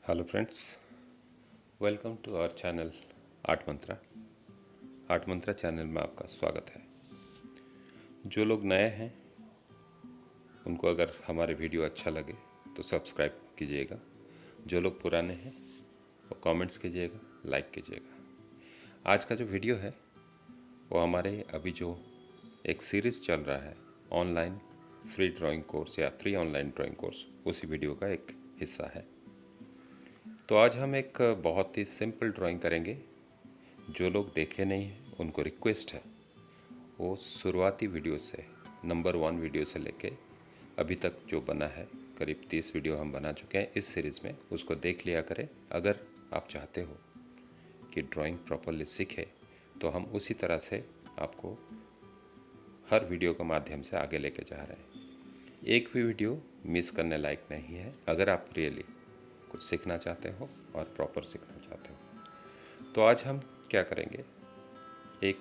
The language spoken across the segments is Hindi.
Hello friends, welcome to our channel art mantra channel में आपका स्वागत है। जो लोग नए हैं उनको अगर हमारे वीडियो अच्छा लगे तो सब्सक्राइब कीजिएगा। जो लोग पुराने हैं वो कमेंट्स कीजिएगा, लाइक कीजिएगा। आज का जो वीडियो है वो हमारे अभी जो एक सीरीज़ चल रहा है ऑनलाइन फ्री ड्राइंग कोर्स या फ्री ऑनलाइन ड्राइंग कोर्स, उसी वीडियो का एक हिस्सा है। तो आज हम एक बहुत ही सिंपल ड्राइंग करेंगे। जो लोग देखे नहीं हैं उनको रिक्वेस्ट है वो शुरुआती वीडियो से नंबर 1 वीडियो से लेके अभी तक जो बना है, करीब 30 वीडियो हम बना चुके हैं इस सीरीज़ में, उसको देख लिया करें। अगर आप चाहते हो कि ड्राइंग प्रॉपरली सीखे तो हम उसी तरह से आपको हर वीडियो के माध्यम से आगे लेके जा रहे हैं। एक भी वीडियो मिस करने लायक नहीं है अगर आप रियली कुछ सीखना चाहते हो और प्रॉपर सीखना चाहते हो। तो आज हम क्या करेंगे, एक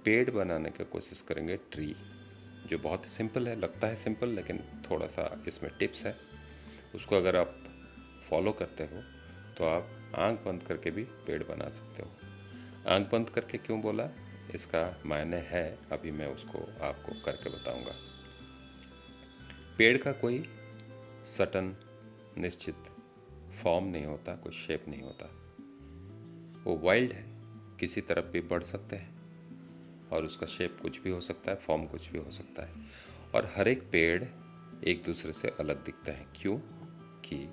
पेड़ बनाने की कोशिश करेंगे, ट्री, जो बहुत ही सिंपल है। लगता है सिंपल लेकिन थोड़ा सा इसमें टिप्स है। उसको अगर आप फॉलो करते हो तो आप आंख बंद करके भी पेड़ बना सकते हो। आंख बंद करके क्यों बोला, इसका मायने है अभी मैं उसको आपको करके बताऊंगा। पेड़ का कोई सटन निश्चित फॉर्म नहीं होता, कोई शेप नहीं होता। वो वाइल्ड है, किसी तरफ भी बढ़ सकते हैं और उसका शेप कुछ भी हो सकता है, फॉर्म कुछ भी हो सकता है। और हर एक पेड़ एक दूसरे से अलग दिखता है। क्यों कि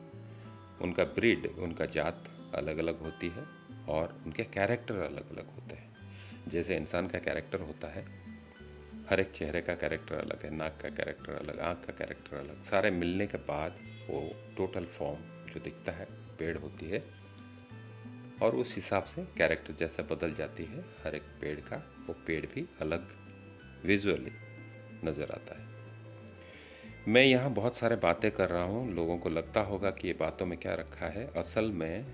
उनका ब्रीड, उनका जात अलग अलग होती है और उनके कैरेक्टर अलग अलग होते हैं। जैसे इंसान का कैरेक्टर होता है, हर एक चेहरे का कैरेक्टर अलग है, नाक का कैरेक्टर अलग, आँख का कैरेक्टर अलग, सारे मिलने के बाद वो टोटल फॉर्म जो दिखता है पेड़ होती है। और उस हिसाब से कैरेक्टर जैसे बदल जाती है हर एक पेड़ का, वो पेड़ भी अलग विजुअली नज़र आता है। मैं यहाँ बहुत सारे बातें कर रहा हूँ, लोगों को लगता होगा कि ये बातों में क्या रखा है। असल में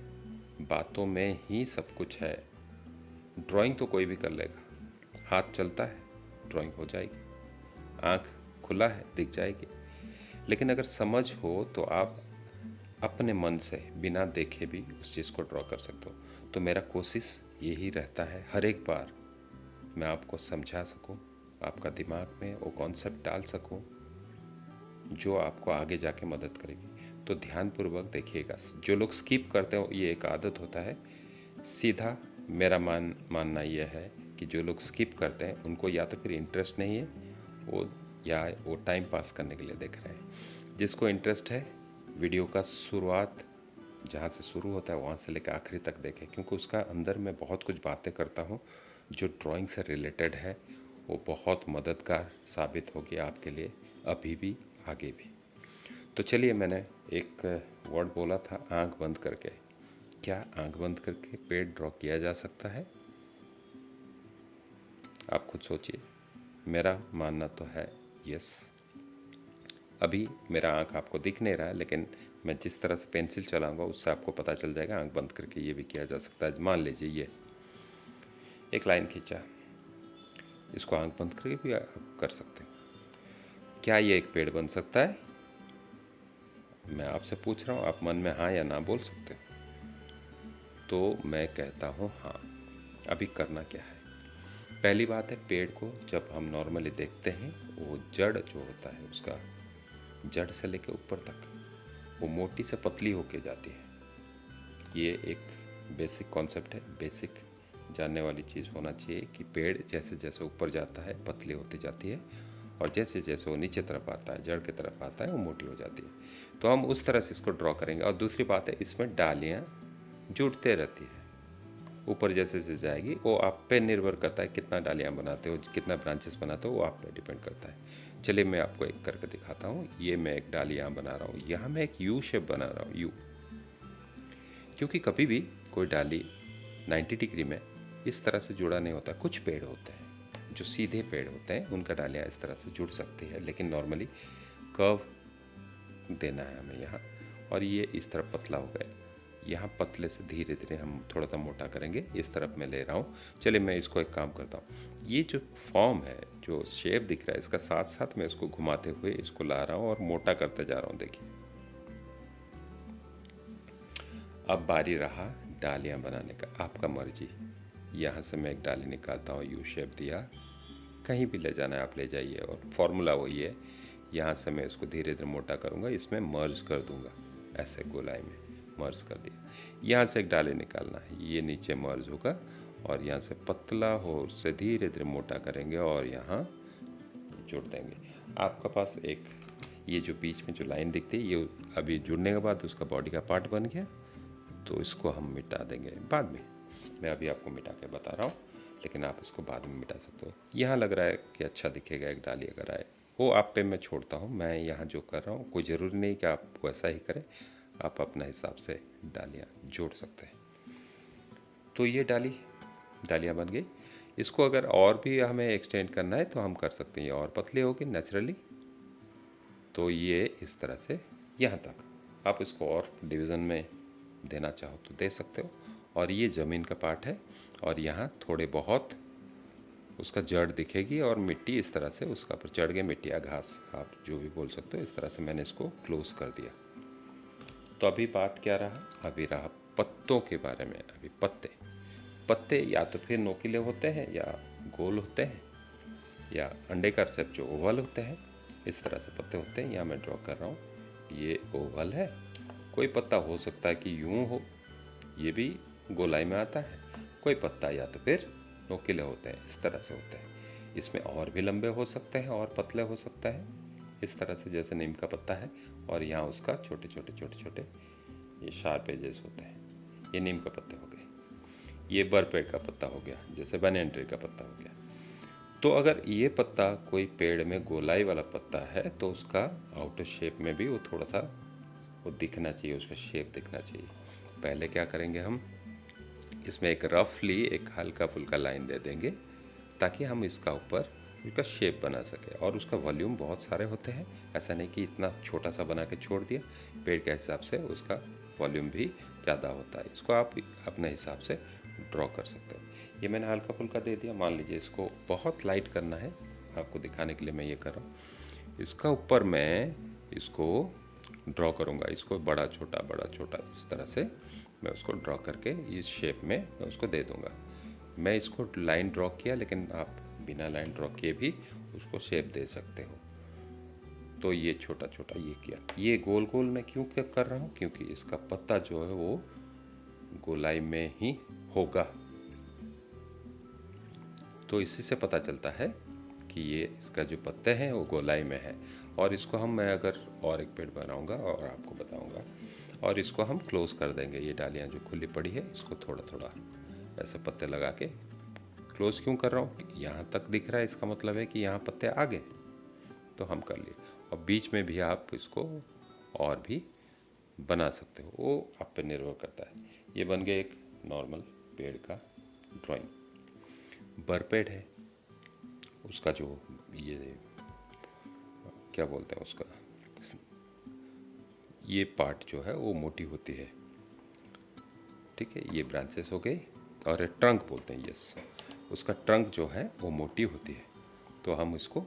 बातों में ही सब कुछ है। ड्राइंग तो कोई भी कर लेगा, हाथ चलता है ड्राइंग हो जाएगी, आँख खुला है दिख जाएगी। लेकिन अगर समझ हो तो आप अपने मन से बिना देखे भी उस चीज़ को ड्रॉ कर सकते हो। तो मेरा कोशिश यही रहता है, हर एक बार मैं आपको समझा सकूं, आपका दिमाग में वो कॉन्सेप्ट डाल सकूं जो आपको आगे जाके मदद करेगी। तो ध्यानपूर्वक देखिएगा। जो लोग स्किप करते हो, ये एक आदत होता है सीधा। मेरा मानना यह है कि जो लोग स्किप करते हैं उनको या तो फिर इंटरेस्ट नहीं है वो, या वो टाइम पास करने के लिए देख रहे हैं। जिसको इंटरेस्ट है वीडियो का शुरुआत जहाँ से शुरू होता है वहाँ से लेकर आखिरी तक देखें, क्योंकि उसका अंदर मैं बहुत कुछ बातें करता हूँ जो ड्राइंग से रिलेटेड है। वो बहुत मददगार साबित होगी आपके लिए, अभी भी आगे भी। तो चलिए, मैंने एक वर्ड बोला था आंख बंद करके। क्या आंख बंद करके पेड़ ड्रॉ किया जा सकता है? आप खुद सोचिए। मेरा मानना तो है यस। अभी मेरा आंख आपको दिख नहीं रहा है, लेकिन मैं जिस तरह से पेंसिल चलाऊंगा उससे आपको पता चल जाएगा आंख बंद करके ये भी किया जा सकता है। मान लीजिए ये एक लाइन खींचा, इसको आंख बंद करके भी आप कर सकते हैं। क्या ये एक पेड़ बन सकता है? मैं आपसे पूछ रहा हूँ, आप मन में हाँ या ना बोल सकते हो। तो मैं कहता हूँ हाँ। अभी करना क्या है? पहली बात है, पेड़ को जब हम नॉर्मली देखते हैं वो जड़ जो होता है उसका, जड़ से लेके ऊपर तक वो मोटी से पतली होके जाती है। ये एक बेसिक कॉन्सेप्ट है, बेसिक जानने वाली चीज़ होना चाहिए कि पेड़ जैसे जैसे ऊपर जाता है पतली होती जाती है, और जैसे जैसे वो नीचे तरफ आता है, जड़ की तरफ आता है, वो मोटी हो जाती है। तो हम उस तरह से इसको ड्रॉ करेंगे। और दूसरी बात है, इसमें डालियाँ जुड़ते रहती है, ऊपर जैसे जैसे जाएगी। वो आप पे निर्भर करता है कितना डालियाँ बनाते हो, कितना ब्रांचेस बनाते हो, वो आप पे डिपेंड करता है। चलिए मैं आपको एक करके दिखाता हूँ। ये मैं एक डाली यहाँ बना रहा हूँ, यहाँ मैं एक यू शेप बना रहा हूँ, यू। क्योंकि कभी भी कोई डाली 90 डिग्री में इस तरह से जुड़ा नहीं होता। कुछ पेड़ होते हैं जो सीधे पेड़ होते हैं, उनका डालियाँ इस तरह से जुड़ सकती है, लेकिन नॉर्मली कर्व देना है हमें यहाँ। और ये इस तरफ पतला हो गया, यहाँ पतले से धीरे धीरे हम थोड़ा सा मोटा करेंगे। इस तरफ मैं ले रहा हूँ। चलिए मैं इसको एक काम करता हूँ। ये जो फॉर्म है, जो शेप दिख रहा है, इसका साथ साथ मैं इसको घुमाते हुए इसको ला रहा हूँ और मोटा करते जा रहा हूँ। देखिए अब बारी रहा डालियाँ बनाने का, आपका मर्जी। यहाँ से मैं एक डाली निकालता हूँ, यू शेप दिया, कहीं भी ले जाना है आप ले जाइए, और फॉर्मूला वही है। यहाँ से मैं इसको धीरे धीरे मोटा करूँगा, इसमें मर्ज कर दूँगा, ऐसे गोलाई में मर्ज कर दिया। यहाँ से एक डाली निकालना है, ये नीचे मर्ज होगा, और यहाँ से पतला हो उससे धीरे धीरे मोटा करेंगे और यहाँ जोड़ देंगे। आपका पास एक ये जो बीच में जो लाइन दिखती है, ये अभी जुड़ने के बाद उसका बॉडी का पार्ट बन गया, तो इसको हम मिटा देंगे बाद में। मैं अभी आपको मिटा के बता रहा हूँ, लेकिन आप इसको बाद में मिटा सकते हो। यहाँ लग रहा है कि अच्छा दिखेगा एक डाली अगर आए, वो आप पे मैं छोड़ता हूँ। मैं यहाँ जो कर रहा हूँ कोई ज़रूरी नहीं कि आप वैसा ही करें, आप अपने हिसाब से डालियाँ जोड़ सकते हैं। तो ये डालियाँ बन गई। इसको अगर और भी हमें एक्सटेंड करना है तो हम कर सकते हैं, ये और पतली होगी नेचुरली। तो ये इस तरह से यहाँ तक, आप इसको और डिवीज़न में देना चाहो तो दे सकते हो। और ये ज़मीन का पार्ट है, और यहाँ थोड़े बहुत उसका जड़ दिखेगी, और मिट्टी इस तरह से उसका पर चढ़ गई, मिट्टी या घास आप जो भी बोल सकते हो। इस तरह से मैंने इसको क्लोज कर दिया। तो अभी बात क्या रहा, अभी रहा पत्तों के बारे में। अभी पत्ते या तो फिर नोकीले होते हैं या गोल होते हैं, या अंडे का शेप जो ओवल होते हैं, इस तरह से पत्ते होते हैं। यहाँ मैं ड्रॉ कर रहा हूँ, ये ओवल है। कोई पत्ता हो सकता है कि यूँ हो, ये भी गोलाई में आता है। कोई पत्ता या तो फिर नोकीले होते हैं, इस तरह से होते हैं। इसमें और भी लंबे हो सकते हैं और पतले हो सकते हैं, इस तरह से जैसे नीम का पत्ता है, और यहाँ उसका छोटे छोटे ये शार्प एजेस होते हैं। ये नीम का पत्ते हो गए। ये बरपेड़ का पत्ता हो गया, जैसे बनियन ट्री का पत्ता हो गया। तो अगर ये पत्ता कोई पेड़ में गोलाई वाला पत्ता है, तो उसका आउटर शेप में भी वो थोड़ा सा वो दिखना चाहिए, उसका शेप दिखना चाहिए। पहले क्या करेंगे, हम इसमें एक रफली एक हल्का फुल्का लाइन दे देंगे, ताकि हम इसका ऊपर उसका शेप बना सके। और उसका वॉल्यूम बहुत सारे होते हैं, ऐसा नहीं कि इतना छोटा सा बना के छोड़ दिया। पेड़ के हिसाब से उसका वॉल्यूम भी ज़्यादा होता है। इसको आप अपने हिसाब से ड्रॉ कर सकते हो। ये मैंने हल्का फुल्का दे दिया। मान लीजिए इसको बहुत लाइट करना है, आपको दिखाने के लिए मैं ये कर रहा हूँ। इसका ऊपर मैं इसको ड्रॉ करूँगा, इसको बड़ा छोटा इस तरह से मैं उसको ड्रॉ करके इस शेप में मैं उसको दे दूँगा। मैं इसको लाइन ड्रॉ किया, लेकिन आप बिना लाइन ड्रॉ किए भी उसको शेप दे सकते हो। तो ये छोटा ये किया। ये गोल गोल मैं क्यों क्या कर रहा हूँ, क्योंकि इसका पत्ता जो है वो गोलाई में ही होगा। तो इसी से पता चलता है कि ये इसका जो पत्ते हैं वो गोलाई में है। और इसको मैं अगर और एक पेड़ बनाऊंगा और आपको बताऊंगा, और इसको हम क्लोज कर देंगे। ये डालियाँ जो खुली पड़ी है, इसको थोड़ा ऐसे पत्ते लगा के क्लोज क्यों कर रहा हूँ, यहाँ तक दिख रहा है, इसका मतलब है कि यहाँ पत्ते आ गए, तो हम कर लिए। और बीच में भी आप इसको और भी बना सकते हो, वो आप पे निर्भर करता है। ये बन गया एक नॉर्मल पेड़ का ड्राइंग। बरपेड़ है, उसका जो ये क्या बोलते हैं उसका, ये पार्ट जो है वो मोटी होती है, ठीक है। ये ब्रांचेस हो गए, और ये ट्रंक बोलते हैं, यस, उसका ट्रंक जो है वो मोटी होती है। तो हम इसको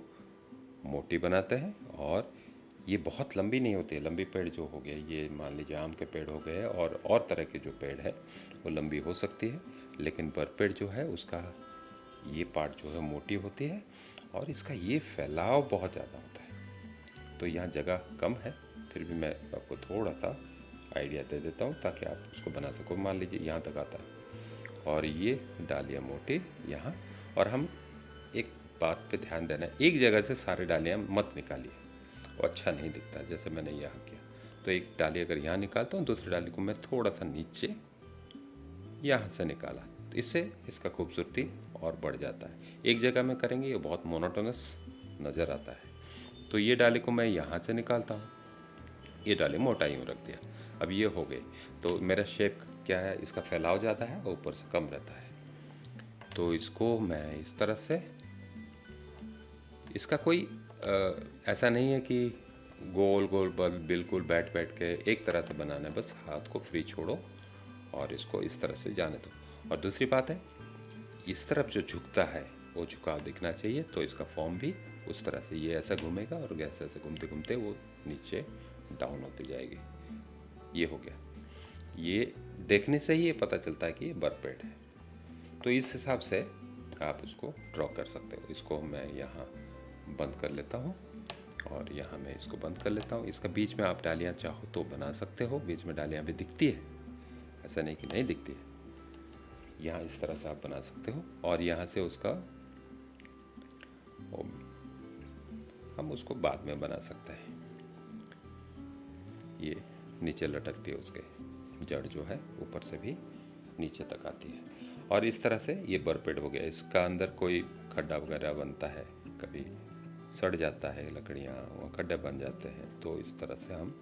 मोटी बनाते हैं, और ये बहुत लंबी नहीं होती है। लंबी पेड़ जो हो गए, ये मान लीजिए आम के पेड़ हो गए, और तरह के जो पेड़ है वो लंबी हो सकती है, लेकिन बरपेड़ जो है उसका ये पार्ट जो है मोटी होती है, और इसका ये फैलाव बहुत ज़्यादा होता है। तो यहाँ जगह कम है, फिर भी मैं आपको थोड़ा सा आइडिया दे देता हूँ ताकि आप उसको बना सको। मान लीजिए यहाँ तक आता है, और ये डालियाँ मोटी यहाँ। और हम एक बात पे ध्यान देना है, एक जगह से सारे डालियाँ मत निकालिए, वो अच्छा नहीं दिखता। जैसे मैंने यहाँ किया, तो एक डाली अगर यहाँ निकालता हूँ, दूसरी डाली को मैं थोड़ा सा नीचे यहाँ से निकाला, तो इससे इसका खूबसूरती और बढ़ जाता है। एक जगह में करेंगे ये बहुत मोनोटोनस नज़र आता है। तो ये डाली को मैं यहाँ से निकालता हूँ, ये डाली मोटा यूँ रख दिया। अब ये हो गई, तो मेरा शेप क्या है, इसका फैलाव ज़्यादा है, ऊपर से कम रहता है। तो इसको मैं इस तरह से, इसका कोई ऐसा नहीं है कि गोल गोल बिल्कुल बैठ के एक तरह से बनाना है। बस हाथ को फ्री छोड़ो और इसको इस तरह से जाने दो। और दूसरी बात है, इस तरफ जो झुकता है वो झुकाव दिखना चाहिए, तो इसका फॉर्म भी उस तरह से, ये ऐसा घूमेगा और ऐसे ऐसे घूमते घूमते वो नीचे डाउन होती जाएगी। ये हो गया। ये देखने से ही ये पता चलता है कि ये बर पेड़ है। तो इस हिसाब से आप इसको ड्रॉ कर सकते हो। इसको मैं यहाँ बंद कर लेता हूँ और यहाँ मैं इसको बंद कर लेता हूँ। इसका बीच में आप डालियाँ चाहो तो बना सकते हो, बीच में डालियाँ भी दिखती है, ऐसा नहीं कि नहीं दिखती है। यहाँ इस तरह से आप बना सकते हो और यहाँ से उसका हम उसको बाद में बना सकते हैं। ये नीचे लटकती है, उसके जड़ जो है ऊपर से भी नीचे तक आती है। और इस तरह से ये बरपेड़ हो गया। इसका अंदर कोई खड्डा वगैरह बनता है, कभी सड़ जाता है लकड़ियाँ, वो खड्डे बन जाते हैं, तो इस तरह से हम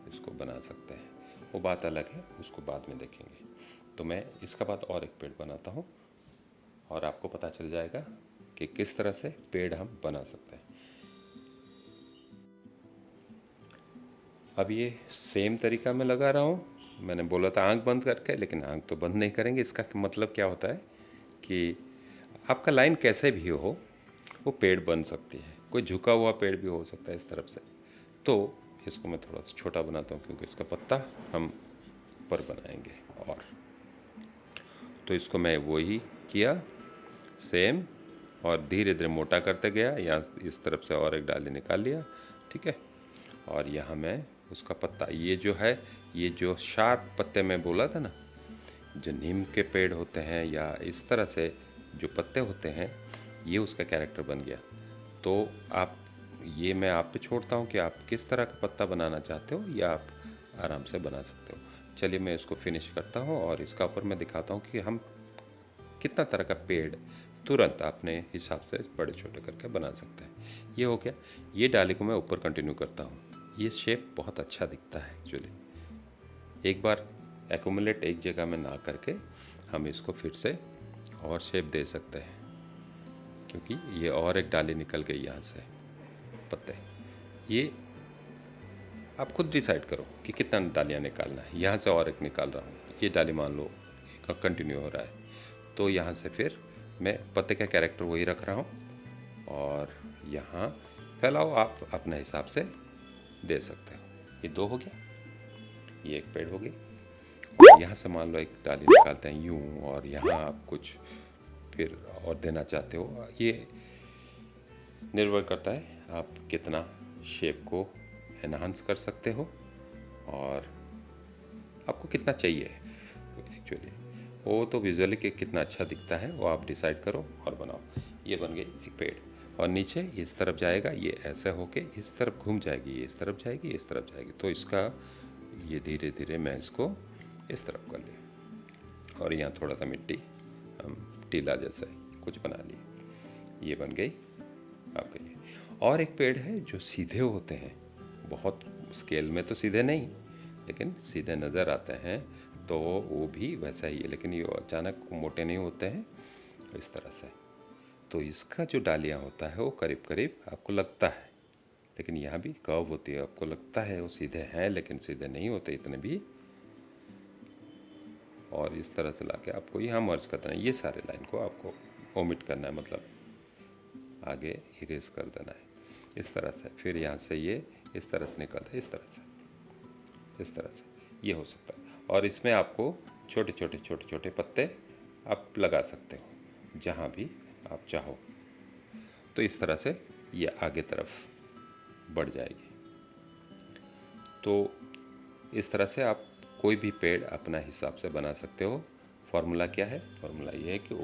इसको बना सकते हैं। वो बात अलग है, उसको बाद में देखेंगे। तो मैं इसका बाद और एक पेड़ बनाता हूँ और आपको पता चल जाएगा कि किस तरह से पेड़ हम बना सकते हैं। अब ये सेम तरीका मैं लगा रहा हूँ। मैंने बोला था आंख बंद करके, लेकिन आंख तो बंद नहीं करेंगे। इसका मतलब क्या होता है कि आपका लाइन कैसे भी हो वो पेड़ बन सकती है। कोई झुका हुआ पेड़ भी हो सकता है इस तरफ से। तो इसको मैं थोड़ा सा छोटा बनाता हूँ क्योंकि इसका पत्ता हम ऊपर बनाएंगे। और तो इसको मैं वही किया सेम, और धीरे धीरे मोटा करते गया। यहाँ इस तरफ से और एक डाली निकाल लिया, ठीक है। और यहाँ मैं उसका पत्ता, ये जो है, ये जो शार्प पत्ते में बोला था ना, जो नीम के पेड़ होते हैं या इस तरह से जो पत्ते होते हैं, ये उसका कैरेक्टर बन गया। तो आप, ये मैं आप पे छोड़ता हूँ कि आप किस तरह का पत्ता बनाना चाहते हो, या आप आराम से बना सकते हो। चलिए मैं इसको फिनिश करता हूँ और इसका ऊपर मैं दिखाता हूँ कि हम कितना तरह का पेड़ तुरंत अपने हिसाब से बड़े छोटे करके बना सकते हैं। ये हो गया। ये डाली को मैं ऊपर कंटिन्यू करता हूँ। ये शेप बहुत अच्छा दिखता है एक्चुअली। एक बार एक्यूमुलेट एक जगह में ना करके हम इसको फिर से और शेप दे सकते हैं, क्योंकि ये और एक डाली निकल गई यहाँ से पत्ते। ये आप खुद डिसाइड करो कि कितना डालियाँ निकालना है। यहाँ से और एक निकाल रहा हूँ, ये डाली मान लो कंटिन्यू हो रहा है, तो यहाँ से फिर मैं पत्ते का कैरेक्टर वही रख रहा हूँ और यहाँ फैलाव आप अपने हिसाब से दे सकते हो। ये दो हो गया, ये एक पेड़ हो गई। यहाँ से मान लो एक डाली निकालते हैं यूँ, और यहाँ आप कुछ फिर और देना चाहते हो। ये निर्भर करता है आप कितना शेप को एनहांस कर सकते हो और आपको कितना चाहिए एक्चुअली। वो तो विजुअली कि कितना अच्छा दिखता है वो आप डिसाइड करो और बनाओ। ये बन गई एक पेड़, और नीचे इस तरफ जाएगा, ये ऐसे होके इस तरफ घूम जाएगी, ये इस तरफ जाएगी, इस तरफ जाएगी। तो इसका ये धीरे धीरे मैं इसको इस तरफ कर लिया, और यहाँ थोड़ा सा मिट्टी हम टीला जैसा कुछ बना लिए। ये बन गई आपका ये। और एक पेड़ है जो सीधे होते हैं, बहुत स्केल में तो सीधे नहीं, लेकिन सीधे नज़र आते हैं, तो वो भी वैसा ही है, लेकिन ये अचानक मोटे नहीं होते हैं इस तरह से। तो इसका जो डालियाँ होता है वो करीब करीब आपको लगता है, लेकिन यहाँ भी कर्व होती है, आपको लगता है वो सीधे हैं, लेकिन सीधे नहीं होते इतने भी। और इस तरह से लाके आपको यहाँ मर्ज करना है। ये सारे लाइन को आपको ओमिट करना है, मतलब आगे इरेज कर देना है इस तरह से। फिर यहाँ से ये इस तरह से निकलता है, इस तरह से ये हो सकता है। और इसमें आपको छोटे छोटे पत्ते आप लगा सकते हो जहाँ भी आप चाहो। तो इस तरह से ये आगे तरफ बढ़ जाएगी। तो इस तरह से आप कोई भी पेड़ अपना हिसाब से बना सकते हो। फॉर्मूला क्या है? फॉर्मूला ये है कि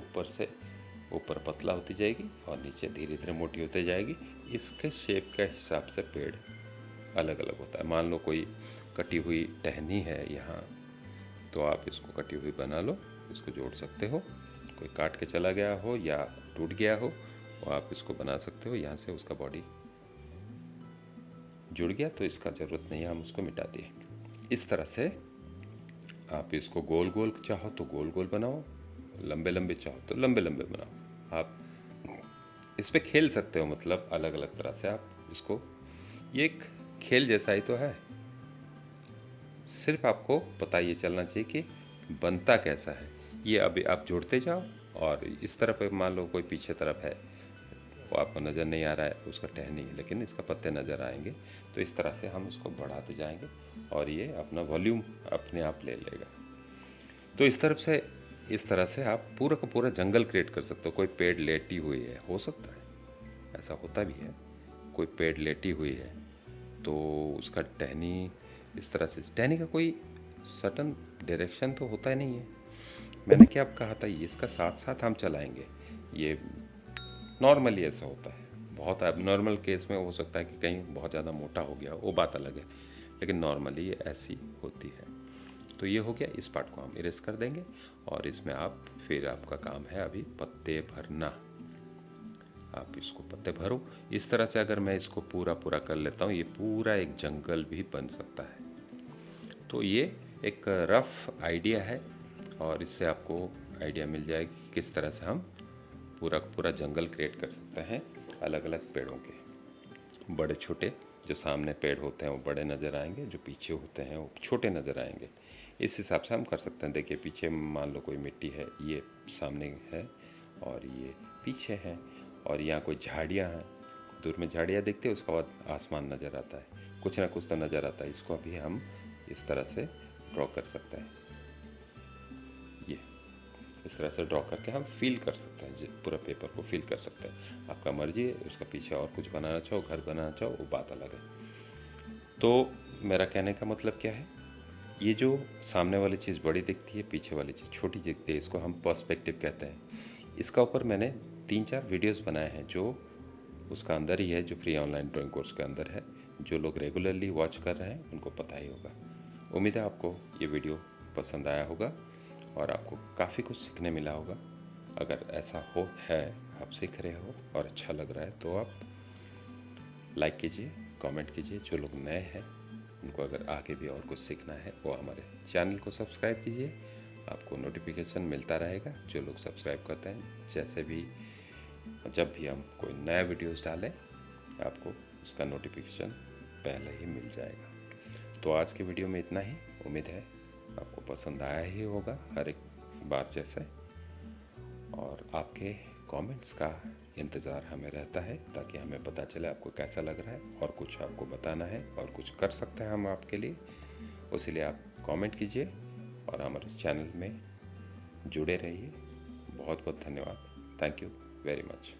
ऊपर पतला होती जाएगी और नीचे धीरे धीरे मोटी होती जाएगी। इसके शेप के हिसाब से पेड़ अलग अलग होता है। मान लो कोई कटी हुई टहनी है यहाँ, तो आप इसको कटी हुई बना लो, इसको जोड़ सकते हो। कोई काट के चला गया हो या टूट गया हो, तो आप इसको बना सकते हो। यहाँ से उसका बॉडी जुड़ गया तो इसका ज़रूरत नहीं है, हम उसको मिटा दिए। इस तरह से आप इसको गोल गोल चाहो तो गोल गोल बनाओ, लंबे लंबे चाहो तो लंबे लंबे बनाओ। आप इस पे खेल सकते हो, मतलब अलग अलग तरह से आप इसको, ये एक खेल जैसा ही तो है। सिर्फ आपको पता ये चलना चाहिए कि बनता कैसा है। ये अभी आप जोड़ते जाओ, और इस तरफ मान लो कोई पीछे तरफ है वो आपको नज़र नहीं आ रहा है, उसका टहनी, लेकिन इसका पत्ते नज़र आएंगे। तो इस तरह से हम इसको बढ़ाते जाएंगे और ये अपना वॉल्यूम अपने आप ले लेगा। तो इस तरह से आप पूरा का पूरा जंगल क्रिएट कर सकते हो। कोई पेड़ लेटी हुई है, हो सकता है, ऐसा होता भी है, कोई पेड़ लेटी हुई है तो उसका टहनी इस तरह से, टहनी का कोई सटन डायरेक्शन तो होता ही नहीं है। मैंने क्या कहा था, ये इसका साथ साथ हम चलाएंगे, ये नॉर्मली ऐसा होता है। बहुत एबनॉर्मल केस में हो सकता है कि कहीं बहुत ज़्यादा मोटा हो गया, वो बात अलग है, लेकिन नॉर्मली ये ऐसी होती है। तो ये हो गया, इस पार्ट को हम इरेज कर देंगे और इसमें आप फिर आपका काम है अभी पत्ते भरना। आप इसको पत्ते भरो इस तरह से। अगर मैं इसको पूरा पूरा कर लेता हूँ, ये पूरा एक जंगल भी बन सकता है। तो ये एक रफ आइडिया है और इससे आपको आइडिया मिल जाएगी किस तरह से हम पूरा पूरा जंगल क्रिएट कर सकते हैं अलग अलग पेड़ों के। बड़े छोटे जो सामने पेड़ होते हैं वो बड़े नज़र आएंगे, जो पीछे होते हैं वो छोटे नज़र आएंगे। इस हिसाब से हम कर सकते हैं। देखिए पीछे मान लो कोई मिट्टी है, ये सामने है और ये पीछे है, और यहाँ कोई झाड़ियाँ हैं, दूर में झाड़ियाँ दिखते हैं, उसके बाद आसमान नज़र आता है, कुछ ना कुछ तो नज़र आता है। इसको अभी हम इस तरह से ड्रॉ कर सकते हैं। ये इस तरह से ड्रॉ करके हम फिल कर सकते हैं, पूरा पेपर को फिल कर सकते हैं। आपका मर्जी है, उसका पीछे और कुछ बनाना चाहो, घर बनाना चाहो, वो बात अलग है। तो मेरा कहने का मतलब क्या है, ये जो सामने वाली चीज़ बड़ी दिखती है, पीछे वाली चीज़ छोटी दिखती है, इसको हम पर्सपेक्टिव कहते हैं। इसका ऊपर मैंने 3-4 वीडियोस बनाए हैं जो उसका अंदर ही है, जो फ्री ऑनलाइन ड्राइंग कोर्स के अंदर है। जो लोग रेगुलरली वॉच कर रहे हैं उनको पता ही होगा। उम्मीद है आपको ये वीडियो पसंद आया होगा और आपको काफ़ी कुछ सीखने मिला होगा। अगर ऐसा है, आप सीख रहे हो और अच्छा लग रहा है तो आप लाइक कीजिए, कमेंट कीजिए। जो लोग नए हैं उनको अगर आगे भी और कुछ सीखना है वो हमारे चैनल को सब्सक्राइब कीजिए, आपको नोटिफिकेशन मिलता रहेगा। जो लोग सब्सक्राइब करते हैं, जब भी हम कोई नया वीडियोस डालें आपको उसका नोटिफिकेशन पहले ही मिल जाएगा। तो आज के वीडियो में इतना ही। उम्मीद है आपको पसंद आया ही होगा हर एक बार जैसे, और आपके कमेंट्स का इंतज़ार हमें रहता है ताकि हमें पता चले आपको कैसा लग रहा है और कुछ आपको बताना है और कुछ कर सकते हैं हम आपके लिए। उसीलिए आप कमेंट कीजिए और हमारे चैनल में जुड़े रहिए। बहुत बहुत धन्यवाद। Thank you very much.